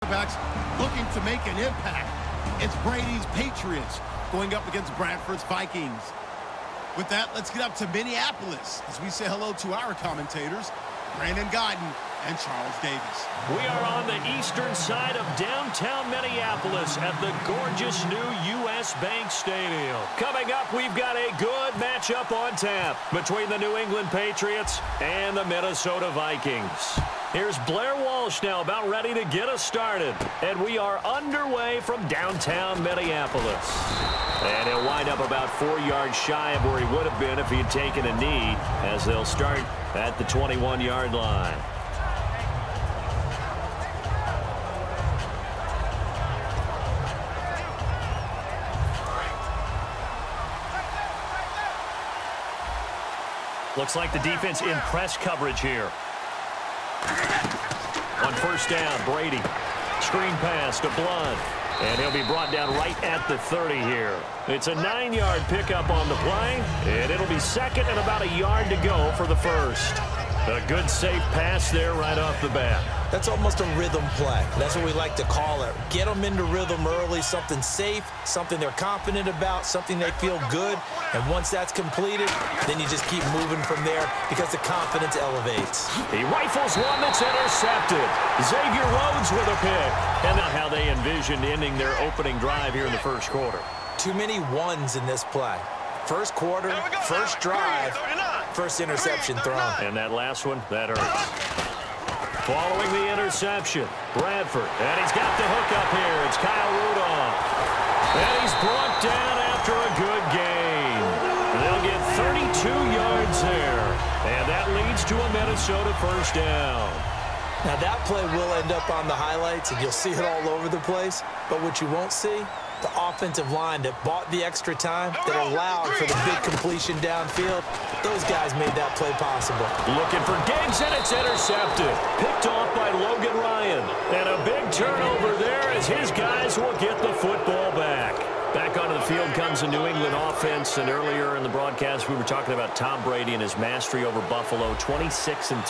Backs looking to make an impact. It's Brady's Patriots going up against Bradford's Vikings. With that, let's get up to Minneapolis as we say hello to our commentators, Brandon Guyton and Charles Davis. We are on the eastern side of downtown Minneapolis at the gorgeous new U.S. Bank Stadium. Coming up, we've got a good matchup on tap between the New England Patriots and the Minnesota Vikings. Here's Blair Walsh now about ready to get us started. And we are underway from downtown Minneapolis. And he'll wind up about 4 yards shy of where he would have been if he had taken a knee, as they'll start at the 21-yard line. Looks like the defense in press coverage here. On first down, Brady. Screen pass to Blunt. And he'll be brought down right at the 30 here. It's a 9-yard pickup on the play, and it'll be second and about a yard to go for the first. A good safe pass there right off the bat. That's almost a rhythm play. That's what we like to call it. Get them into rhythm early, something safe, something they're confident about, something they feel good. And once that's completed, then you just keep moving from there because the confidence elevates. He rifles one that's intercepted. Xavier Rhodes with a pick. And not how they envisioned ending their opening drive here in the first quarter. Too many ones in this play. First quarter, first drive, first interception thrown. And that last one, that hurts. Following the interception, Bradford. And he's got the hook up here. It's Kyle Rudolph. And he's brought down after a good gain. They'll get 32 yards there. And that leads to a Minnesota first down. Now that play will end up on the highlights, and you'll see it all over the place. But what you won't see, the offensive line that bought the extra time, that allowed for the big completion downfield, those guys made that play possible. Looking for Diggs, and it's intercepted. Picked off by Logan Ryan. And a big turnover there as his guys will get the football back. Back onto the field comes a New England offense, and earlier in the broadcast we were talking about Tom Brady and his mastery over Buffalo, 26-3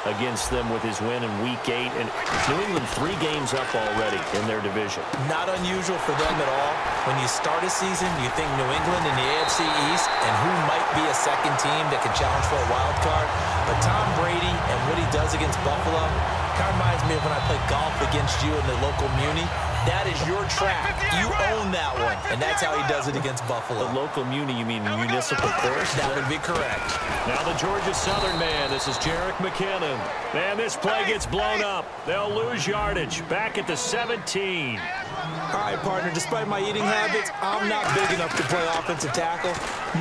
against them with his win in Week 8, and New England 3 games up already in their division. Not unusual for them at all. When you start a season, you think New England in the AFC East and who might be a second team that can challenge for a wild card. But Tom Brady and what he does against Buffalo kind of reminds me of when I played golf against you in the local Muni. That is your track. You own that one. And that's how he does it against Buffalo. The local Muni, you mean municipal course? That would be correct. Now the Georgia Southern man. This is Jerick McKinnon. And this play gets blown up. They'll lose yardage. Back at the 17. All right, partner, despite my eating habits, I'm not big enough to play offensive tackle,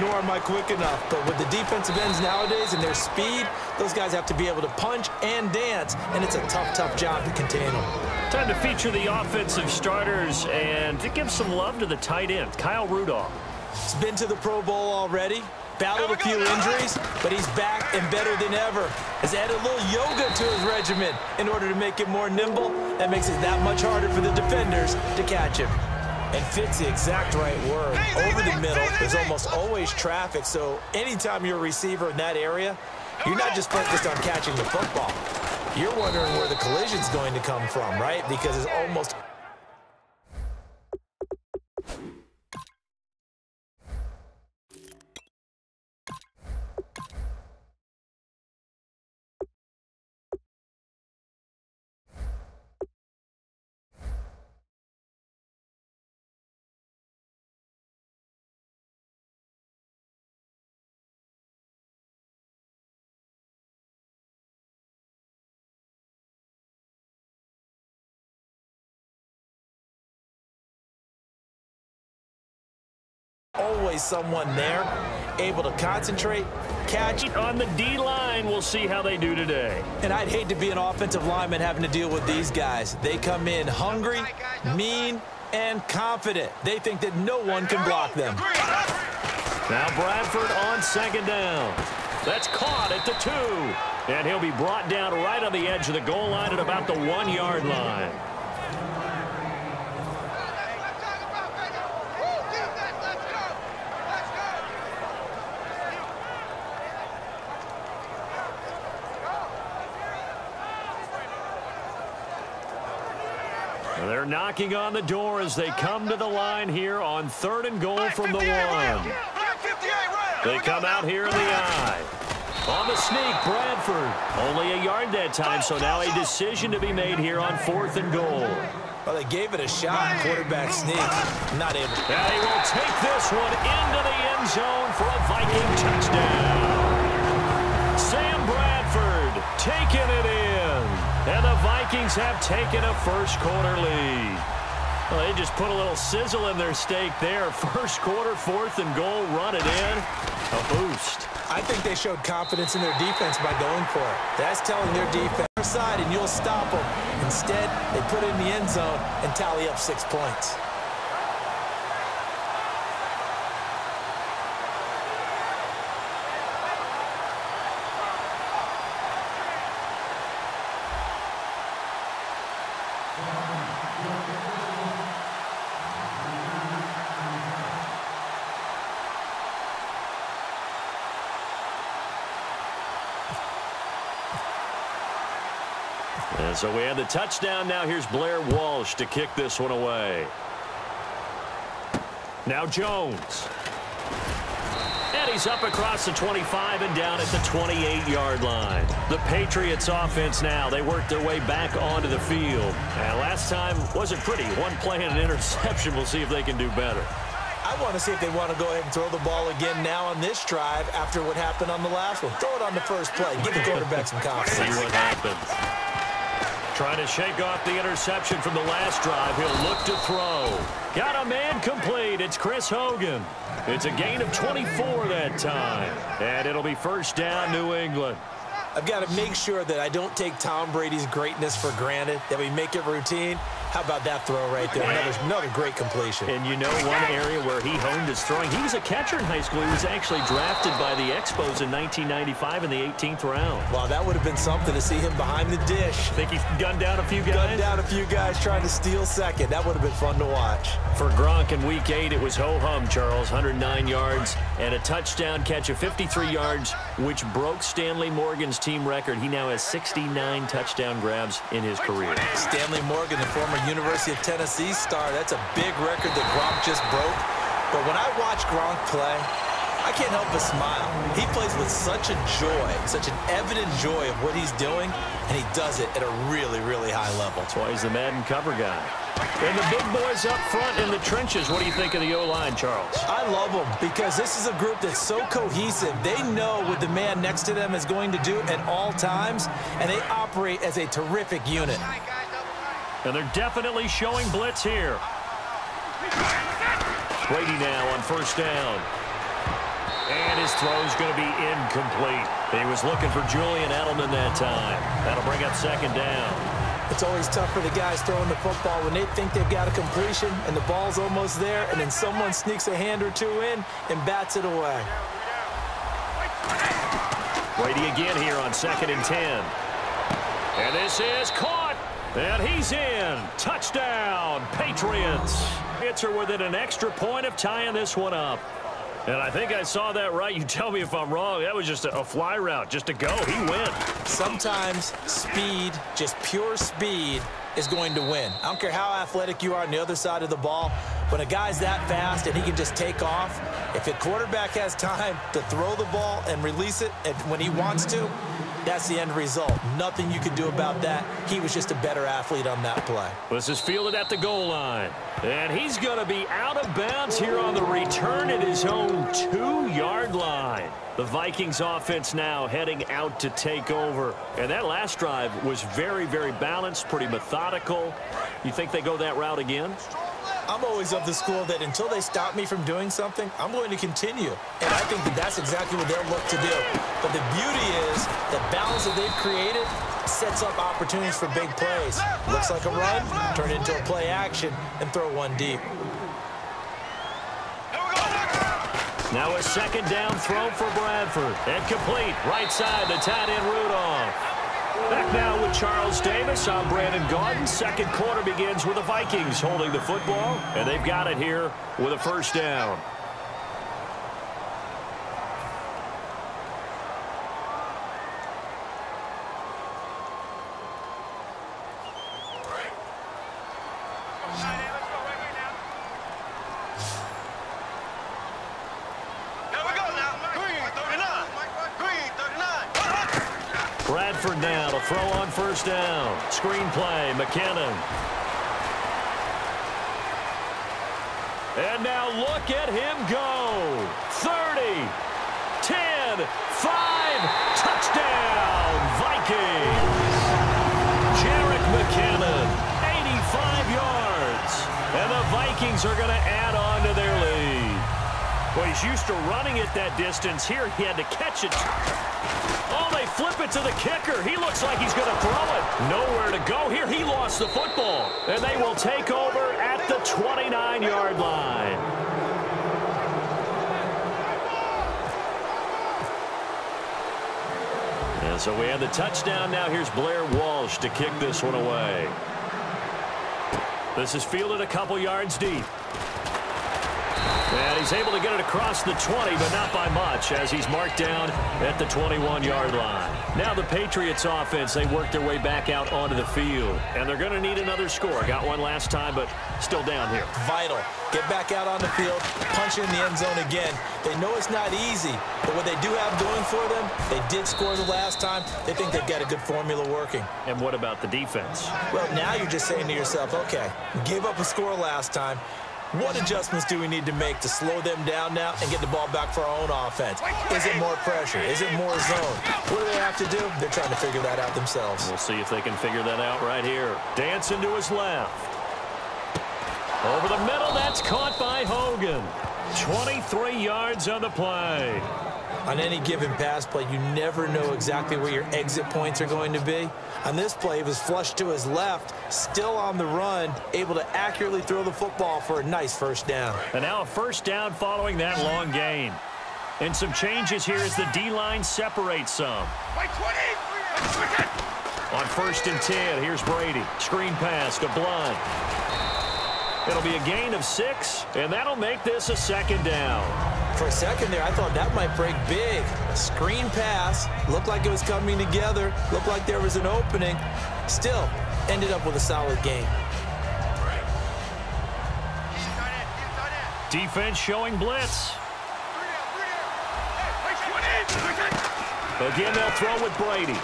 nor am I quick enough. But with the defensive ends nowadays and their speed, those guys have to be able to punch and dance, and it's a tough, tough job to contain them. Time to feature the offensive starters and to give some love to the tight end, Kyle Rudolph. He's been to the Pro Bowl already, battled a few injuries, but he's back and better than ever. Has added a little yoga to his regimen in order to make it more nimble. That makes it that much harder for the defenders to catch him. And fits the exact right word. Over the middle, there's almost always traffic, so anytime you're a receiver in that area, you're not just focused on catching the football. You're wondering where the collision's going to come from, right? Because it's almost... always someone there, able to concentrate, catch. On the D-line, we'll see how they do today. And I'd hate to be an offensive lineman having to deal with these guys. They come in hungry, mean, and confident. They think that no one can block them. Now Bradford on second down. That's caught at the 2. And he'll be brought down right on the edge of the goal line at about the 1-yard line. Well, they're knocking on the door as they come to the line here on 3rd and goal from the 1. They come out here in the I. On the sneak, Bradford. Only a yard that time, so now a decision to be made here on 4th and goal. Well, they gave it a shot. Quarterback sneak. Not able. And he will take this one into the end zone for a Viking touchdown. Sam Bradford taking it in. And the Vikings have taken a first-quarter lead. Well, they just put a little sizzle in their steak there. First quarter, 4th and goal, run it in. A boost. I think they showed confidence in their defense by going for it. That's telling their defense side and you'll stop them. Instead, they put it in the end zone and tally up 6 points. And so we have the touchdown. Now here's Blair Walsh to kick this one away. Now Jones. And he's up across the 25 and down at the 28-yard line. The Patriots offense now, they work their way back onto the field. And last time wasn't pretty. One play and an interception. We'll see if they can do better. I want to see if they want to go ahead and throw the ball again now on this drive after what happened on the last one. Throw it on the first play. Give the quarterback some confidence. See what happens. Trying to shake off the interception from the last drive. He'll look to throw. Got a man complete. It's Chris Hogan. It's a gain of 24 that time. And it'll be first down, New England. I've got to make sure that I don't take Tom Brady's greatness for granted, that we make it routine. How about that throw right there? Another great completion. And you know one area where he honed his throwing? He was a catcher in high school. He was actually drafted by the Expos in 1995 in the 18th round. Wow, that would have been something to see him behind the dish. Think he's gunned down a few guys? Gunned down a few guys trying to steal second. That would have been fun to watch. For Gronk in Week 8, it was ho-hum, Charles. 109 yards and a touchdown catch of 53 yards, which broke Stanley Morgan's team record. He now has 69 touchdown grabs in his career. Stanley Morgan, the former University of Tennessee star, that's a big record that Gronk just broke. But when I watch Gronk play, I can't help but smile. He plays with such a joy, such an evident joy of what he's doing, and he does it at a really, really high level. That's why he's the Madden cover guy. And the big boys up front in the trenches. What do you think of the O-line, Charles? I love them because this is a group that's so cohesive. They know what the man next to them is going to do at all times, and they operate as a terrific unit. And they're definitely showing blitz here. Brady now on first down. And his throw's going to be incomplete. He was looking for Julian Edelman that time. That'll bring up second down. It's always tough for the guys throwing the football when they think they've got a completion and the ball's almost there, and then someone sneaks a hand or two in and bats it away. Brady again here on 2nd and 10. And this is caught. And he's in. Touchdown, Patriots. Patriots are within an extra point of tying this one up. And I think I saw that right. You tell me if I'm wrong. That was just a fly route, just to go. He went. Sometimes speed, just pure speed, is going to win. I don't care how athletic you are on the other side of the ball. When a guy's that fast and he can just take off, if a quarterback has time to throw the ball and release it when he wants to, that's the end result. Nothing you can do about that. He was just a better athlete on that play. This is fielded at the goal line. And he's going to be out of bounds here on the return at his own 2-yard line. The Vikings offense now heading out to take over. And that last drive was very, very balanced, pretty methodical. You think they go that route again? I'm always of the school that until they stop me from doing something, I'm going to continue. And I think that that's exactly what they'll look to do. But the beauty is the balance that they've created sets up opportunities for big plays. Looks like a run, turn it into a play action, and throw one deep. Now a second down throw for Bradford. And complete. Right side, the tight end Rudolph. Back now with Charles Davis. I'm Brandon Gaudin. Second quarter begins with the Vikings holding the football, and they've got it here with a first down. Bradford now to throw on first down. Screenplay, McKinnon. And now look at him go. 30, 10, 5, touchdown, Vikings. Jarek McKinnon, 85 yards. And the Vikings are going to add on to their lead. Well, he's used to running it that distance. Here he had to catch it. Oh, they flip it to the kicker. He looks like he's going to throw it. Nowhere to go. Here he lost the football. And they will take over at the 29-yard line. And so we have the touchdown. Now here's Blair Walsh to kick this one away. This is fielded a couple yards deep. And he's able to get it across the 20, but not by much, as he's marked down at the 21-yard line. Now the Patriots offense, they work their way back out onto the field. And they're going to need another score. Got one last time, but still down here. Vital. Get back out on the field, punch in the end zone again. They know it's not easy, but what they do have going for them, they did score the last time. They think they've got a good formula working. And what about the defense? Well, now you're just saying to yourself, okay, we gave up a score last time. What adjustments do we need to make to slow them down now and get the ball back for our own offense? Is it more pressure? Is it more zone? What do they have to do? They're trying to figure that out themselves. We'll see if they can figure that out right here. Dancing to his left. Over the middle, that's caught by Hogan. 23 yards on the play. On any given pass play, you never know exactly where your exit points are going to be. On this play, he was flushed to his left, still on the run, able to accurately throw the football for a nice first down. And now a first down following that long gain. And some changes here as the D-line separates some. On 1st and 10, here's Brady. Screen pass to Blunt. It'll be a gain of 6, and that'll make this a second down. For a second there, I thought that might break big. A screen pass, looked like it was coming together, looked like there was an opening. Still, ended up with a solid gain. Defense showing blitz. Again, they'll throw with Brady.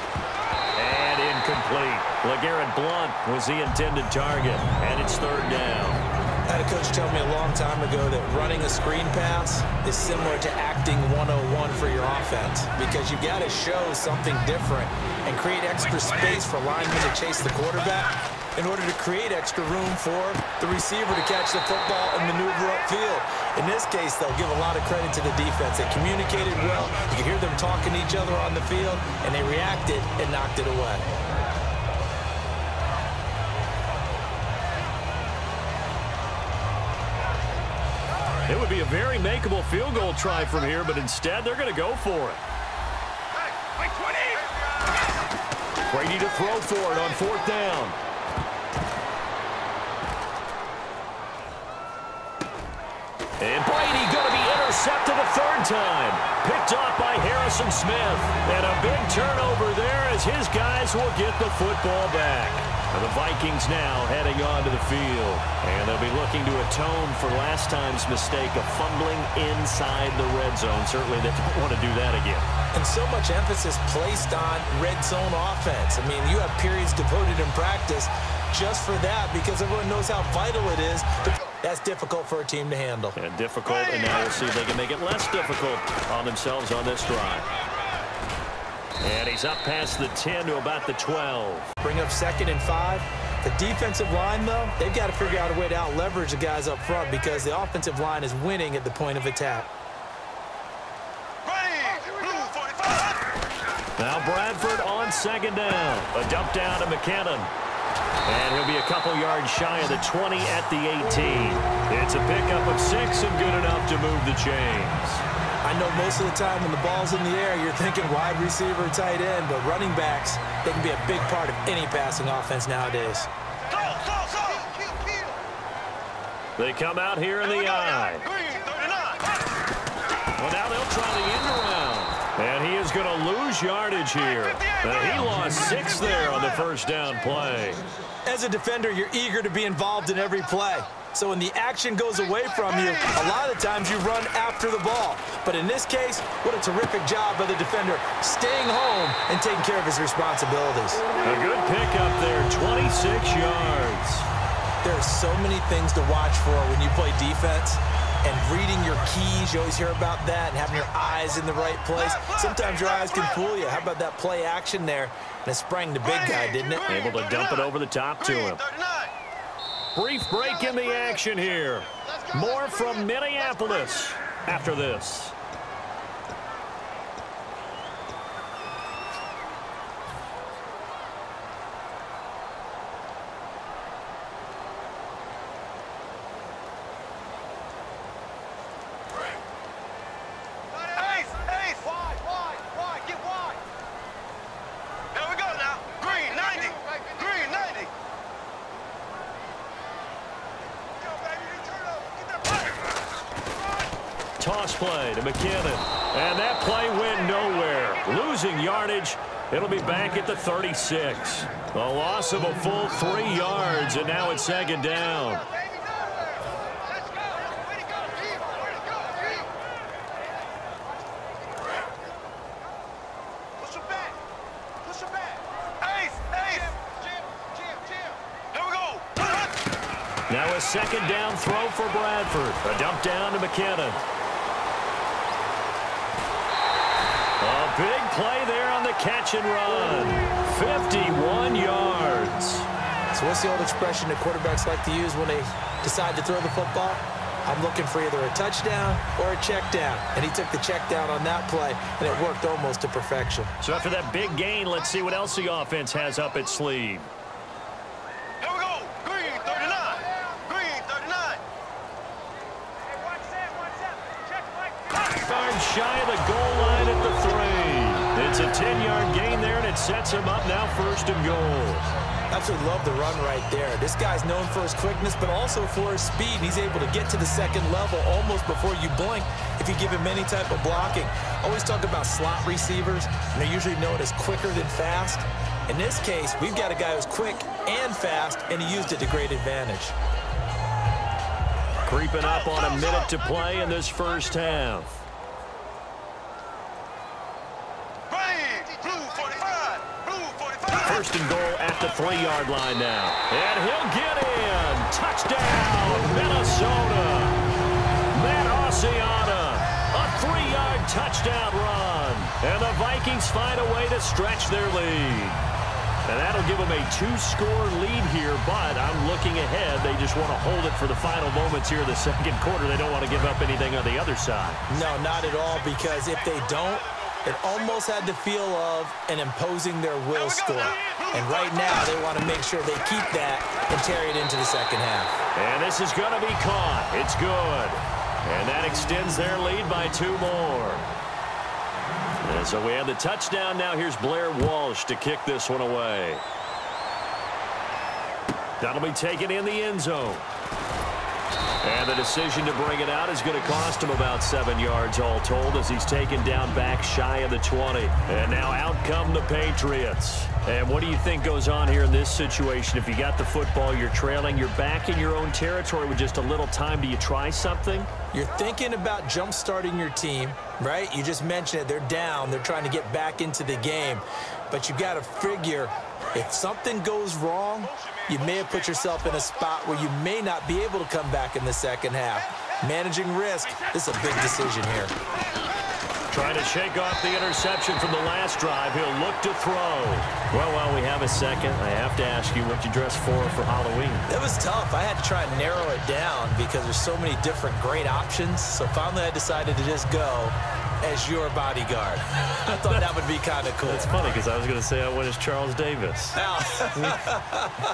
And incomplete. LeGarrette Blunt was the intended target, and it's 3rd down. I had a coach tell me a long time ago that running a screen pass is similar to acting 101 for your offense, because you've got to show something different and create extra space for linemen to chase the quarterback in order to create extra room for the receiver to catch the football and maneuver upfield. In this case, they'll give a lot of credit to the defense. They communicated well. You could hear them talking to each other on the field, and they reacted and knocked it away. It would be a very makeable field goal try from here, but instead they're going to go for it. Brady to throw for it on 4th down. And Brady going to be intercepted a 3rd time. Picked off by Harrison Smith. And a big turnover there as his guys will get the football back. And the Vikings now heading onto the field. And they'll be looking to atone for last time's mistake of fumbling inside the red zone. Certainly they don't want to do that again. And so much emphasis placed on red zone offense. I mean, you have periods devoted in practice just for that, because everyone knows how vital it is. That's difficult for a team to handle. And difficult, and now we'll see if they can make it less difficult on themselves on this drive. And he's up past the 10 to about the 12. Bring up 2nd and 5. The defensive line, though, they've got to figure out a way to out-leverage the guys up front, because the offensive line is winning at the point of attack. Now Bradford on 2nd down. A dump down to McKinnon. And he'll be a couple yards shy of the 20 at the 18. It's a pickup of 6 and good enough to move the chains. I know most of the time when the ball's in the air, you're thinking wide receiver, tight end, but running backs, they can be a big part of any passing offense nowadays. They come out here in the eye. Well, now they'll try the end around. And he is going to lose yardage here. He lost 6 there on the first down play. As a defender, you're eager to be involved in every play. So when the action goes away from you, a lot of times you run after the ball. But in this case, what a terrific job by the defender staying home and taking care of his responsibilities. A good pickup there, 26 yards. There are so many things to watch for when you play defense. And reading your keys, you always hear about that, and having your eyes in the right place. Sometimes your eyes can fool you. How about that play action there? And it sprang the big guy, didn't it? Able to dump it over the top to him. Brief break in the action here. More from Minneapolis after this. Toss play to McKinnon. And that play went nowhere. Losing yardage. It'll be back at the 36. A loss of a full 3 yards, and now it's second down. Now a second down throw for Bradford. A dump down to McKinnon. A big play there on the catch and run. 51 yards. So what's the old expression that quarterbacks like to use when they decide to throw the football? I'm looking for either a touchdown or a check down. And he took the check down on that play, and it worked almost to perfection. So after that big gain, let's see what else the offense has up its sleeve. Here we go. Green 39. Green 39. Yards shy of the goal line at the 3. It's a 10-yard gain there, and it sets him up now 1st and goal. Absolutely love the run right there. This guy's known for his quickness, but also for his speed. He's able to get to the second level almost before you blink if you give him any type of blocking. Always talk about slot receivers, and they're usually known as quicker than fast. In this case, we've got a guy who's quick and fast, and he used it to great advantage. Creeping up on a minute to play in this first half. First and goal at the 3-yard line now. And he'll get in. Touchdown, Minnesota. Matt Oceana. A 3-yard touchdown run. And the Vikings find a way to stretch their lead. And that'll give them a 2-score lead here, but I'm looking ahead. They just want to hold it for the final moments here in the second quarter. They don't want to give up anything on the other side. No, not at all, because if they don't, it almost had the feel of an imposing their will score. And right now, they want to make sure they keep that and carry it into the second half. And this is going to be caught. It's good. And that extends their lead by 2 more. And so we have the touchdown. Now here's Blair Walsh to kick this one away. That'll be taken in the end zone. And the decision to bring it out is going to cost him about 7 yards all told as he's taken down back shy of the 20. And now out come the Patriots. And what do you think goes on here in this situation? If you got the football, you're trailing, you're back in your own territory with just a little time. Do you try something? You're thinking about jump-starting your team, right? You just mentioned it. They're down. They're trying to get back into the game. But you got to figure if something goes wrong, you may have put yourself in a spot where you may not be able to come back in the second half. Managing risk, this is a big decision here. Trying to shake off the interception from the last drive. He'll look to throw. Well, while we have a second, I have to ask you what you dressed for Halloween. It was tough. I had to try and narrow it down because there's so many different great options. So finally I decided to just go as your bodyguard. I thought that would be kind of cool. It's funny because I was going to say I went as Charles Davis.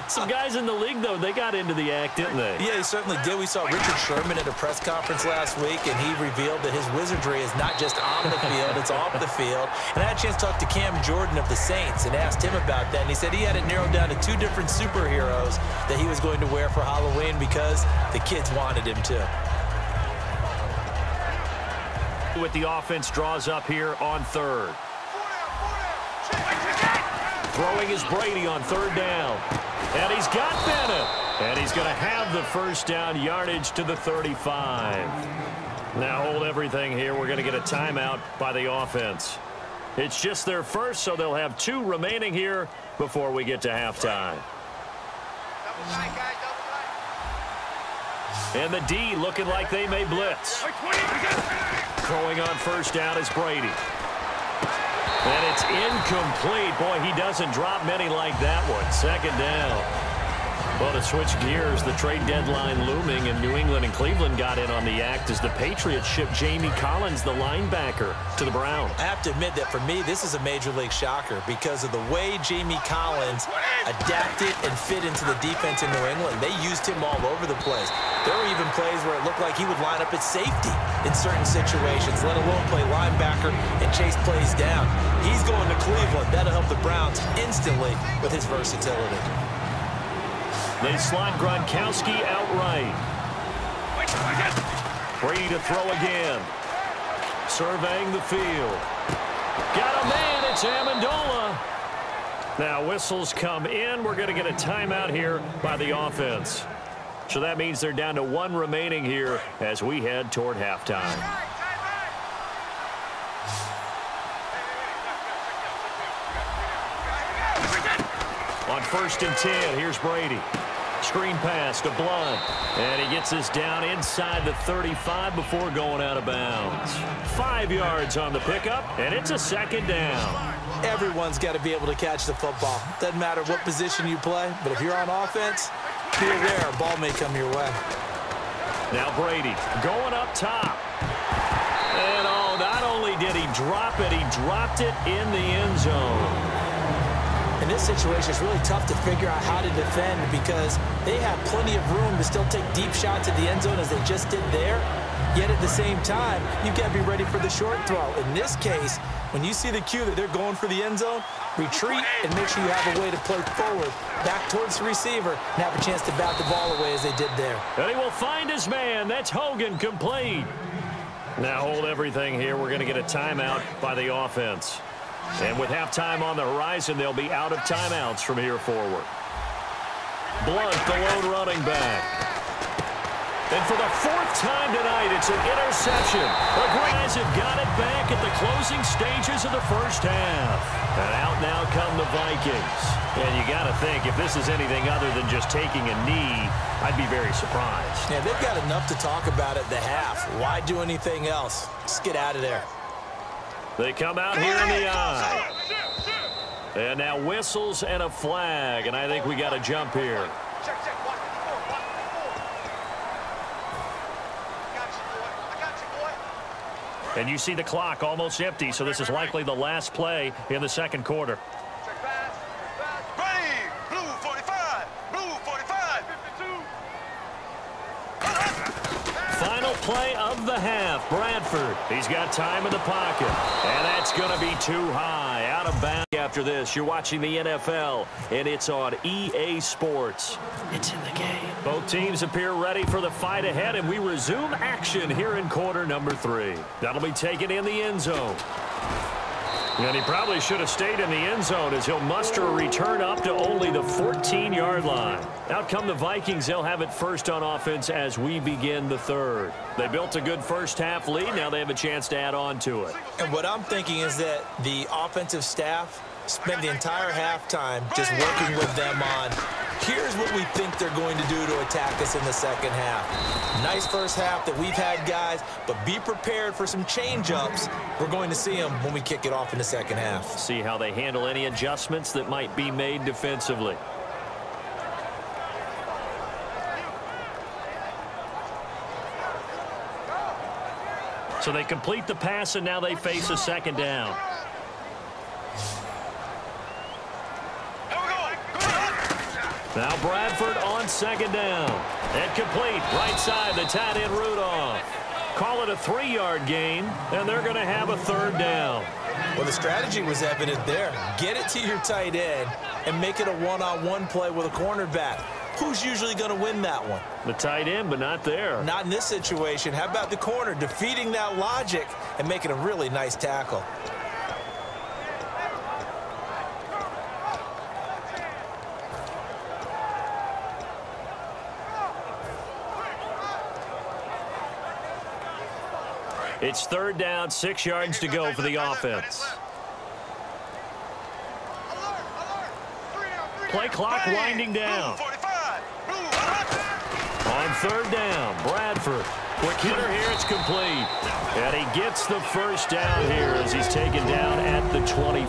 Some guys in the league, though, they got into the act, didn't they? Yeah, he certainly did. We saw Richard Sherman at a press conference last week, and he revealed that his wizardry is not just on the field, it's off the field. And I had a chance to talk to Cam Jordan of the Saints and asked him about that, and he said he had it narrowed down to 2 different superheroes that he was going to wear for Halloween because the kids wanted him to. With the offense draws up here on third. Throwing is Brady on third down. And he's got Bennett. And he's going to have the first down yardage to the 35. Now hold everything here. We're going to get a timeout by the offense. It's just their first, so they'll have 2 remaining here before we get to halftime. And the D looking like they may blitz. Throwing on first down is Brady. And it's incomplete. Boy, he doesn't drop many like that one. Second down. Well, to switch gears, the trade deadline looming, and New England and Cleveland got in on the act as the Patriots shipped Jamie Collins, the linebacker, to the Browns. I have to admit that for me, this is a major league shocker because of the way Jamie Collins adapted and fit into the defense in New England. They used him all over the place. There were even plays where it looked like he would line up at safety in certain situations, let alone play linebacker and chase plays down. He's going to Cleveland. That'll help the Browns instantly with his versatility. They slot Gronkowski outright. Brady to throw again. Surveying the field. Got a man. It's Amendola. Now whistles come in. We're going to get a timeout here by the offense. So that means they're down to 1 remaining here as we head toward halftime. On 1st and 10, here's Brady. Screen pass to Blunt. And he gets this down inside the 35 before going out of bounds. 5 yards on the pickup, and it's a second down. Everyone's got to be able to catch the football. Doesn't matter what position you play, but if you're on offense, be aware a ball may come your way. Now Brady going up top. And oh, not only did he drop it, he dropped it in the end zone. In this situation, it's really tough to figure out how to defend because they have plenty of room to still take deep shots at the end zone as they just did there. Yet at the same time, you've got to be ready for the short throw. In this case, when you see the cue that they're going for the end zone, retreat and make sure you have a way to play forward, back towards the receiver, and have a chance to bat the ball away as they did there. And he will find his man. That's Hogan, complete. Now hold everything here. We're going to get a timeout by the offense. And with halftime on the horizon, they'll be out of timeouts from here forward. Blunt, the lone running back. And for the 4th time tonight, it's an interception. The Guys have got it back at the closing stages of the first half. And out now come the Vikings. And you got to think, if this is anything other than just taking a knee, I'd be very surprised. Yeah, they've got enough to talk about at the half. Why do anything else? Just get out of there. They come out here in the eye. And now whistles and a flag. And I think we got to jump here. And you see the clock almost empty, so this is likely the last play in the second quarter. Final play of the half. Bradford. He's got time in the pocket. And that's going to be too high. Out of bounds after this. You're watching the NFL, and it's on EA Sports. It's in the game. Both teams appear ready for the fight ahead, and we resume action here in quarter number 3. That'll be taken in the end zone. And he probably should have stayed in the end zone as he'll muster a return up to only the 14-yard line. Out come the Vikings. They'll have it first on offense as we begin the third. They built a good first-half lead. Now they have a chance to add on to it. And what I'm thinking is that the offensive staff spent the entire halftime just working with them on, here's what we think they're going to do to attack us in the second half. Nice first half that we've had, guys, but be prepared for some change-ups. We're going to see them when we kick it off in the second half. See how they handle any adjustments that might be made defensively. So they complete the pass, and now they face a second down. Now Bradford on second down. And complete. Right side, the tight end Rudolph. Call it a 3-yard gain, and they're going to have a third down. Well, the strategy was evident there. Get it to your tight end and make it a one-on-one play with a cornerback. who's usually going to win that one? The tight end, but not there. Not in this situation. How about the corner defeating that logic and making a really nice tackle? It's 3rd down, 6 yards to go for the offense. Play clock winding down. On 3rd down, Bradford. Quick hitter here, it's complete. And he gets the first down here as he's taken down at the 24.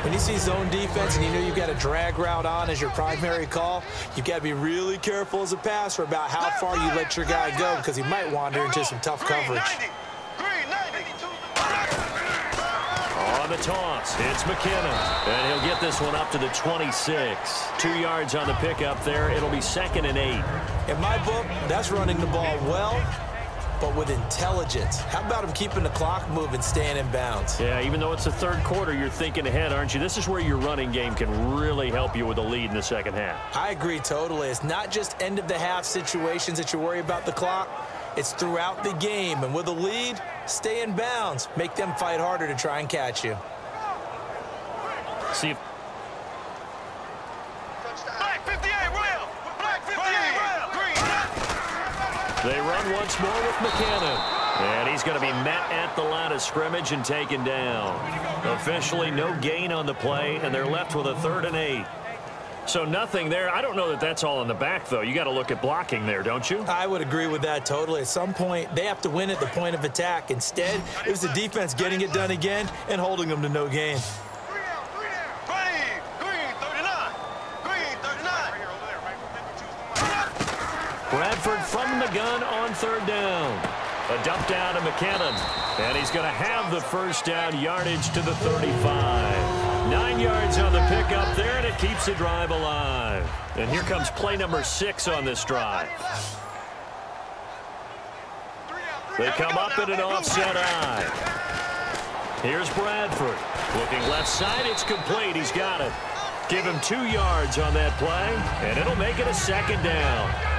When you see zone defense and you know you've got a drag route on as your primary call, you've got to be really careful as a passer about how far you let your guy go because he might wander into some tough coverage. On the toss, it's McKinnon. And he'll get this one up to the 26. 2 yards on the pickup there. It'll be 2nd and 8. In my book, that's running the ball well, but with intelligence. How about him keeping the clock moving, staying in bounds? Yeah, even though it's the 3rd quarter, you're thinking ahead, aren't you? This is where your running game can really help you with a lead in the 2nd half. I agree totally. It's not just end-of-the-half situations that you worry about the clock. It's throughout the game. And with a lead, stay in bounds. Make them fight harder to try and catch you. See if Black 58, Will. Black 58, Green. they run once more with McKinnon. And he's going to be met at the line of scrimmage and taken down. Officially no gain on the play, and they're left with a 3rd and 8. So nothing there. I don't know that that's all in the back, though. You got to look at blocking there, don't you? I would agree with that totally. At some point, they have to win at the point of attack. Instead, it was the defense getting it done again and holding them to no gain. Green 39. Green 39. Bradford from the gun on 3rd down. A dump down to McKinnon. And he's going to have the first down, yardage to the 35. 9 yards on the pickup there, and it keeps the drive alive. And here comes play number 6 on this drive. They come up in an offset eye. Here's Bradford. Looking left side, it's complete. He's got it. Give him 2 yards on that play, and it'll make it a 2nd down.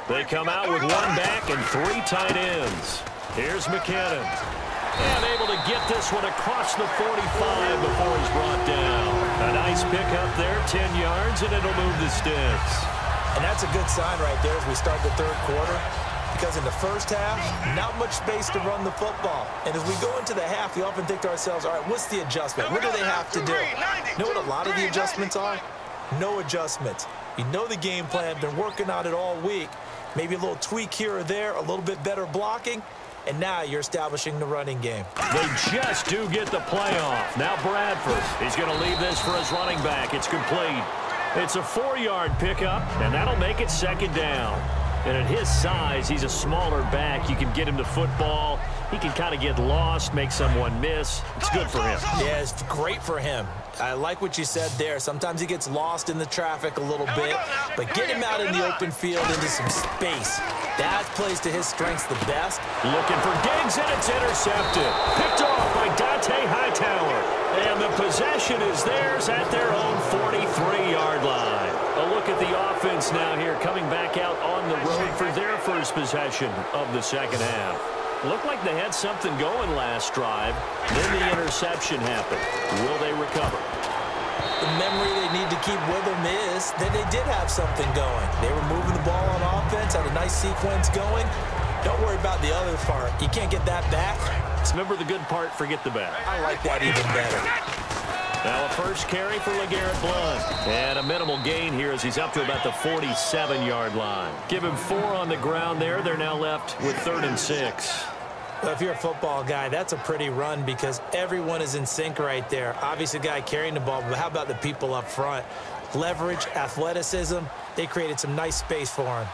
They come out with 1 back and 3 tight ends. Here's McKinnon. And able to get this one across the 45 before he's brought down. A nice pickup there, 10 yards, and it'll move the sticks. And that's a good sign right there as we start the 3rd quarter. Because in the first half, not much space to run the football. And as we go into the half, we often think to ourselves, all right, what's the adjustment? What do they have to do? You know what a lot of the adjustments are? No adjustments. You know the game plan, been working on it all week. Maybe a little tweak here or there, a little bit better blocking, and now you're establishing the running game. They just do get the playoff. Now Bradford, he's going to leave this for his running back. It's complete. It's a 4-yard pickup, and that'll make it 2nd down. And at his size, he's a smaller back. You can get him to football. He can kind of get lost, make someone miss. It's good for him. Yeah, it's great for him. I like what you said there. Sometimes he gets lost in the traffic a little bit, but get him out in the open field into some space. That plays to his strengths the best. Looking for Diggs, and it's intercepted. Picked off by Dante Hightower. And the possession is theirs at their own 43-yard line. A look at the offense now here, coming back out on the road for their first possession of the 2nd half. Looked like they had something going last drive. Then the interception happened. Will they recover? The memory they need to keep with them is that they did have something going. They were moving the ball on offense, had a nice sequence going. Don't worry about the other part. You can't get that back. Just remember the good part, forget the bad. I like that even better. Now a first carry for LeGarrette Blount. And a minimal gain here as he's up to about the 47-yard line. Give him 4 on the ground there. They're now left with 3rd and 6. Well, if you're a football guy, that's a pretty run because everyone is in sync right there. Obviously, the guy carrying the ball, but how about the people up front? Leverage, athleticism, they created some nice space for him.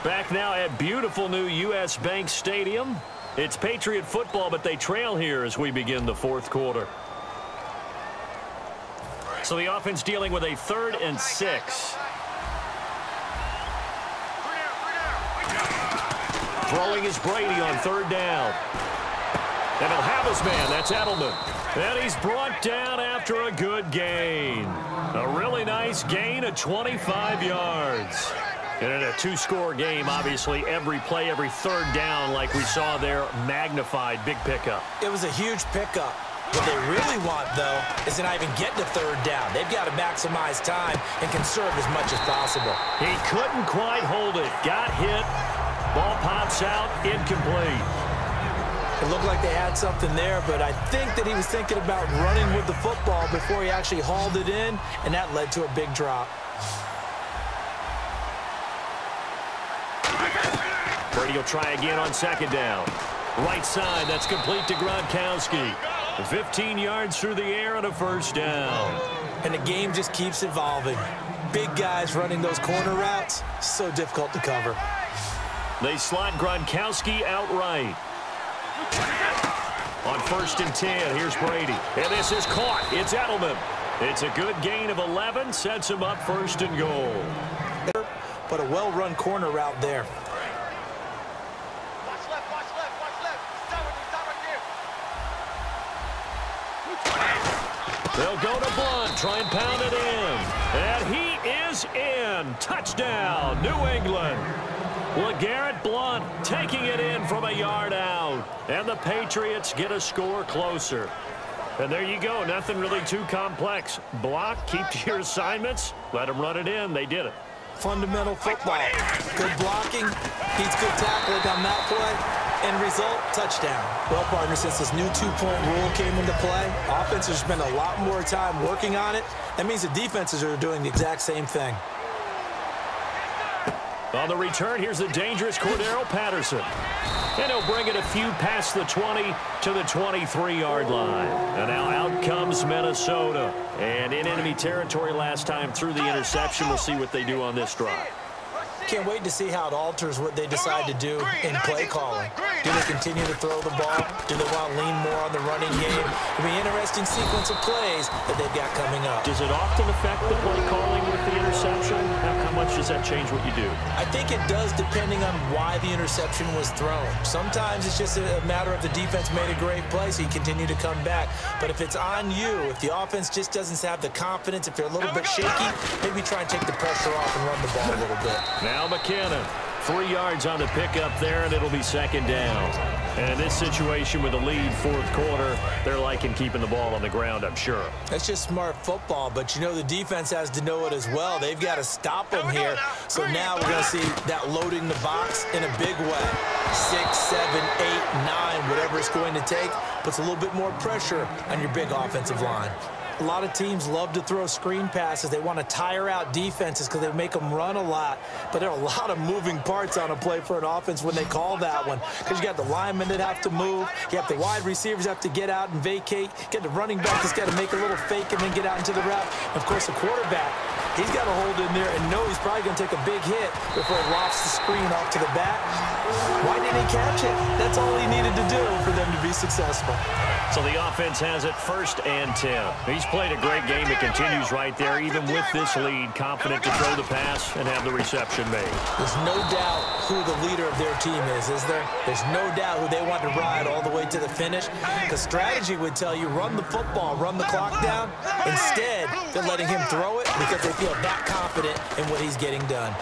Back now at beautiful new U.S. Bank Stadium. It's Patriot football, but they trail here as we begin the 4th quarter. So the offense dealing with a 3rd and 6. Throwing is Brady on third down. And he'll have his man. That's Edelman. And he's brought down after a good gain. A really nice gain of 25 yards. And in a two-score game, obviously, every play, every third down, like we saw there, magnified. Big pickup. It was a huge pickup. What they really want, though, is to not even get to third down. They've got to maximize time and conserve as much as possible. He couldn't quite hold it. Got hit. Ball pops out. Incomplete. It looked like they had something there, but I think that he was thinking about running with the football before he actually hauled it in, and that led to a big drop. Brady will try again on second down. Right side, that's complete to Gronkowski. 15 yards through the air and a first down. And the game just keeps evolving. Big guys running those corner routes, so difficult to cover. They slot Gronkowski outright. On 1st and 10, here's Brady. And this is caught. It's Edelman. It's a good gain of 11. Sets him up 1st and goal. But a well-run corner route there. Watch left, watch left, watch left. Stop right there. They'll go to Blunt. Try and pound it in. And he is in. Touchdown, New England. LeGarrette Blunt taking it in from a yard out. And the Patriots get a score closer. And there you go. Nothing really too complex. Block, keep to your assignments. Let them run it in. They did it. Fundamental football. Good blocking. Beats good tackling on that play. End result, touchdown. Well, partner, since this new two-point rule came into play, offenses spend a lot more time working on it. That means the defenses are doing the exact same thing. On the return, here's the dangerous Cordero Patterson. And he'll bring it a few past the 20 to the 23-yard line. And now out comes Minnesota. And in enemy territory last time through the interception. We'll see what they do on this drive. Can't wait to see how it alters what they decide to do in play calling. Do they continue to throw the ball? Do they want to lean more on the running game? It'll be an interesting sequence of plays that they've got coming up. Does it often affect the play calling with the interception? How much does that change what you do? I think it does, depending on why the interception was thrown. Sometimes it's just a matter of the defense made a great play, so you continue to come back. But if it's on you, if the offense just doesn't have the confidence, if they're a little bit shaky, maybe try and take the pressure off and run the ball a little bit. Now McKinnon, 3 yards on the pickup there, and it'll be second down. And in this situation with the lead fourth quarter, they're liking keeping the ball on the ground, I'm sure. That's just smart football, but you know the defense has to know it as well. They've got to stop them here. So now we're going to see that loading the box in a big way. 6, 7, 8, 9, whatever it's going to take, puts a little bit more pressure on your big offensive line. A lot of teams love to throw screen passes. They want to tire out defenses because they make them run a lot. But there are a lot of moving parts on a play for an offense when they call that one. Because you got the linemen that have to move. You have the wide receivers have to get out and vacate. You get the running back that's got to make a little fake and then get out into the route. And of course, the quarterback, he's got to hold in there and know he's probably going to take a big hit before he lofts the screen off to the back. Why didn't he catch it? That's all he needed to do for them to be successful. So the offense has it 1st and 10. He's played a great game. It continues right there, even with this lead. Confident to throw the pass and have the reception made. There's no doubt who the leader of their team is there? There's no doubt who they want to ride all the way to the finish. Because strategy would tell you, run the football, run the clock down. Instead, they're letting him throw it because they feel that confident in what he's getting done.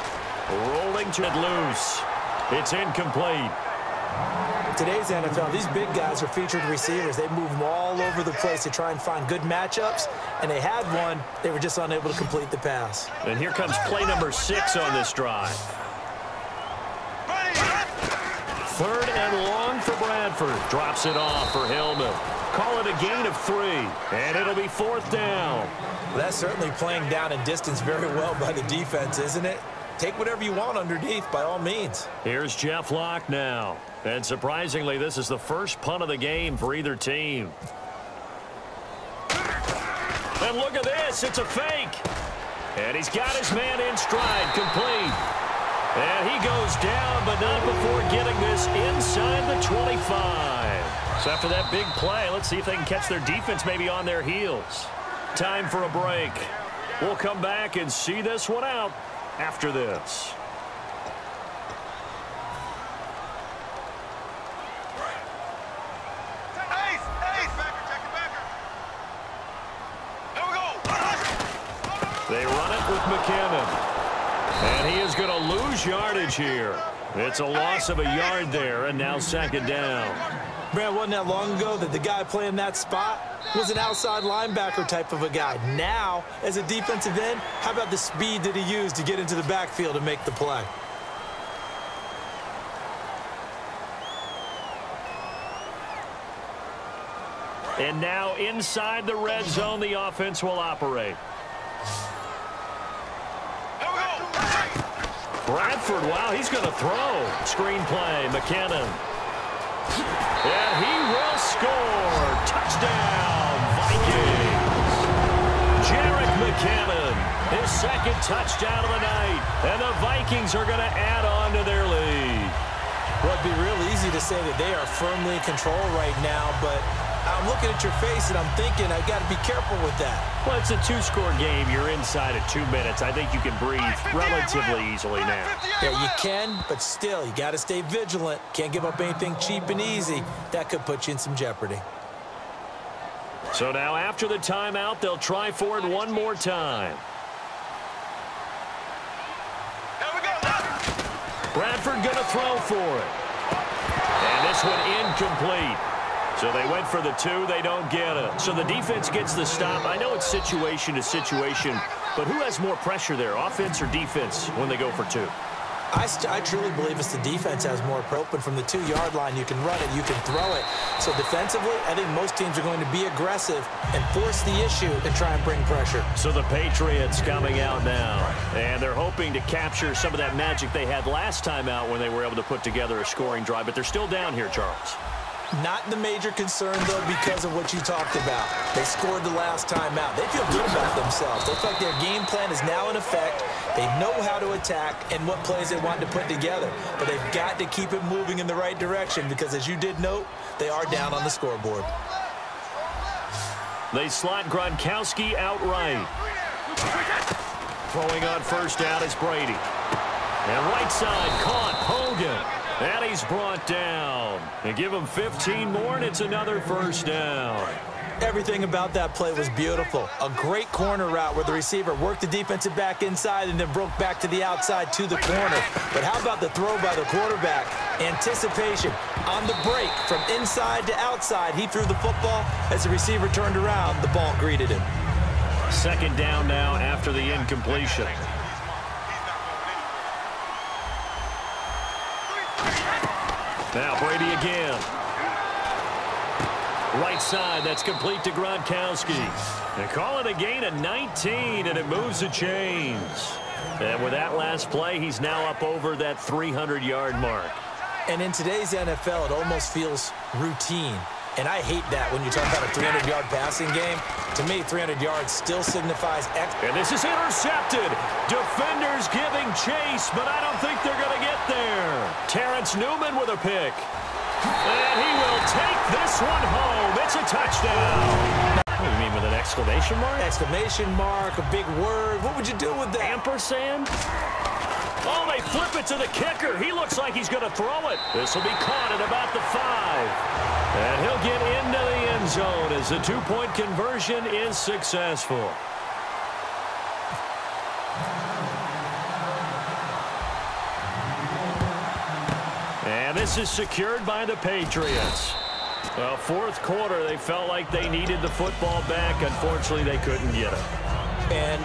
Rolling to it loose. It's incomplete. Today's NFL, these big guys are featured receivers. They move them all over the place to try and find good matchups, and they had one. They were just unable to complete the pass. And here comes play number 6 on this drive. 3rd and long for Bradford. Drops it off for Hillman. Call it a gain of 3, and it'll be 4th down. Well, that's certainly playing down and distance very well by the defense, isn't it? Take whatever you want underneath, by all means. Here's Jeff Locke now. And surprisingly, this is the first punt of the game for either team. And look at this. It's a fake. And he's got his man in stride, complete. And he goes down, but not before getting this inside the 25. So after that big play, let's see if they can catch their defense maybe on their heels. Time for a break. We'll come back and see this one out after this. They run it with McKinnon. And he is going to lose yardage here. It's a loss of a yard there, and now second down. Brad, wasn't that long ago that the guy playing that spot was an outside linebacker type of a guy. Now, as a defensive end, how about the speed that he used to get into the backfield and make the play? And now inside the red zone, the offense will operate. Bradford, wow, he's going to throw. Screen play, McKinnon. And he will score. Touchdown, Vikings. Jarek McKinnon, his second touchdown of the night. And the Vikings are going to add on to their lead. Well, it'd be real easy to say that they are firmly in control right now, but I'm looking at your face and I'm thinking I've got to be careful with that. Well, it's a two-score game. You're inside at 2 minutes. I think you can breathe relatively easily now. Yeah, you can, but still, you got to stay vigilant. Can't give up anything cheap and easy. That could put you in some jeopardy. So now after the timeout, they'll try for it one more time. Bradford going to throw for it. And this one incomplete. So they went for the 2. They don't get it. So the defense gets the stop. I know it's situation to situation, but who has more pressure there, offense or defense, when they go for 2? I truly believe it's the defense has more open. From the 2-yard line, you can run it, you can throw it. So defensively, I think most teams are going to be aggressive and force the issue and try and bring pressure. So the Patriots coming out now, and they're hoping to capture some of that magic they had last time out when they were able to put together a scoring drive, but they're still down here, Charles. Not the major concern, though, because of what you talked about. They scored the last time out. They feel good about themselves. They feel like their game plan is now in effect. They know how to attack and what plays they want to put together. But they've got to keep it moving in the right direction because, as you did note, they are down on the scoreboard. They slot Gronkowski outright. Throwing on first down is Brady. And right side caught Hogan. And he's brought down. They give him 15 more, and it's another first down. Everything about that play was beautiful. A great corner route where the receiver worked the defensive back inside and then broke back to the outside to the corner. But how about the throw by the quarterback? Anticipation on the break from inside to outside. He threw the football. As the receiver turned around, the ball greeted him. Second down now after the incompletion. Now Brady again. Right side, that's complete to Gronkowski. They call it a gain of 19, and it moves the chains. And with that last play, he's now up over that 300-yard mark. And in today's NFL, it almost feels routine. And I hate that when you talk about a 300-yard passing game. To me, 300 yards still signifies X. And this is intercepted. Defenders giving chase, but I don't think they're going to get there. Terrence Newman with a pick. And he will take this one home. It's a touchdown. What do you mean with an exclamation mark? Exclamation mark, a big word. What would you do with that? Ampersand? Oh, they flip it to the kicker. He looks like he's going to throw it. This will be caught at about the 5. And he'll get into the end zone as the 2-point conversion is successful. And this is secured by the Patriots. Well, fourth quarter, they felt like they needed the football back. Unfortunately, they couldn't get it. And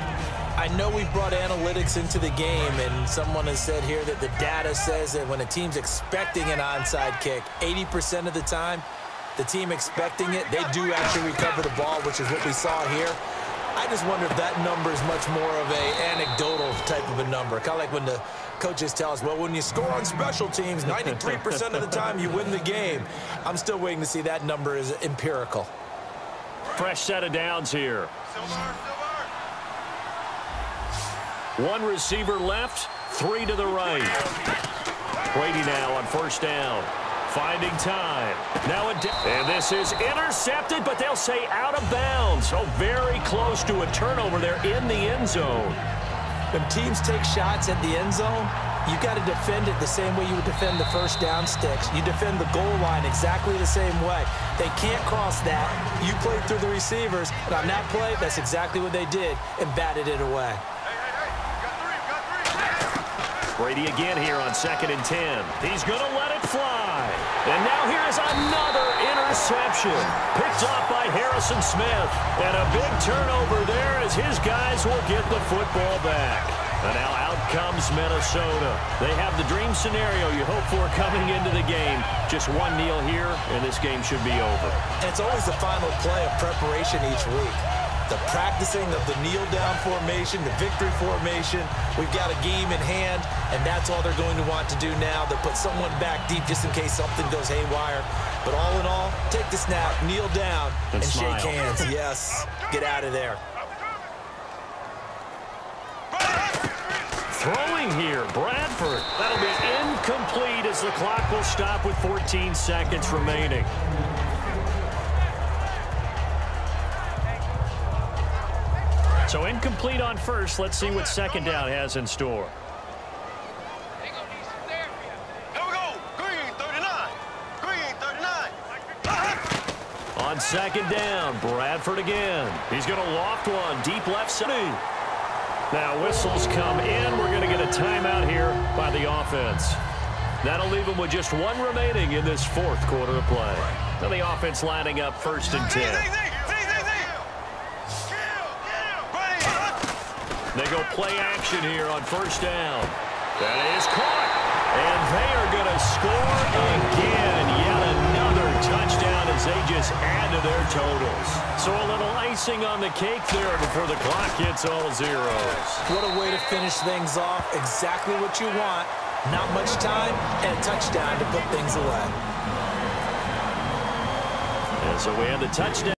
I know we've brought analytics into the game, and someone has said here that the data says that when a team's expecting an onside kick, 80% of the time, the team expecting it, they do actually recover the ball, which is what we saw here. I just wonder if that number is much more of a anecdotal type of a number. Kind of like when the coaches tell us, well, when you score on special teams, 93% of the time you win the game. I'm still waiting to see that number is empirical. Fresh set of downs here. One receiver left, 3 to the right. Brady now on first down. Finding time. Now and this is intercepted, but they'll say out of bounds. So very close to a turnover there in the end zone. When teams take shots at the end zone, You got to defend it the same way you would defend the first down sticks. You defend the goal line exactly the same way. They can't cross that. You played through the receivers, and on that play, that's exactly what they did and batted it away. Brady again here on 2nd and 10. He's going to let it fly. And now here is another interception. Picked off by Harrison Smith. And a big turnover there as his guys will get the football back. And now out comes Minnesota. They have the dream scenario you hope for coming into the game. Just one kneel here, and this game should be over. And it's always the final play of preparation each week. The practicing of the kneel-down formation, the victory formation. We've got a game in hand, and that's all they're going to want to do now. They'll put someone back deep just in case something goes haywire. But all in all, take the snap, kneel down, and shake hands. Yes, get out of there. Throwing here, Bradford. That'll be incomplete as the clock will stop with 14 seconds remaining. So incomplete on first. Let's see what second down has in store. Here we go. Green 39. Green 39. On second down, Bradford again. He's going to loft one deep left side. Now whistles come in. We're going to get a timeout here by the offense. That'll leave them with just one remaining in this fourth quarter of play. Now the offense lining up 1st and 10. They go play action here on 1st down. That is caught. And they are going to score again. Yet another touchdown as they just add to their totals. So a little icing on the cake there before the clock hits all zeros. What a way to finish things off. Exactly what you want. Not much time and a touchdown to put things away. And so we had the touchdown.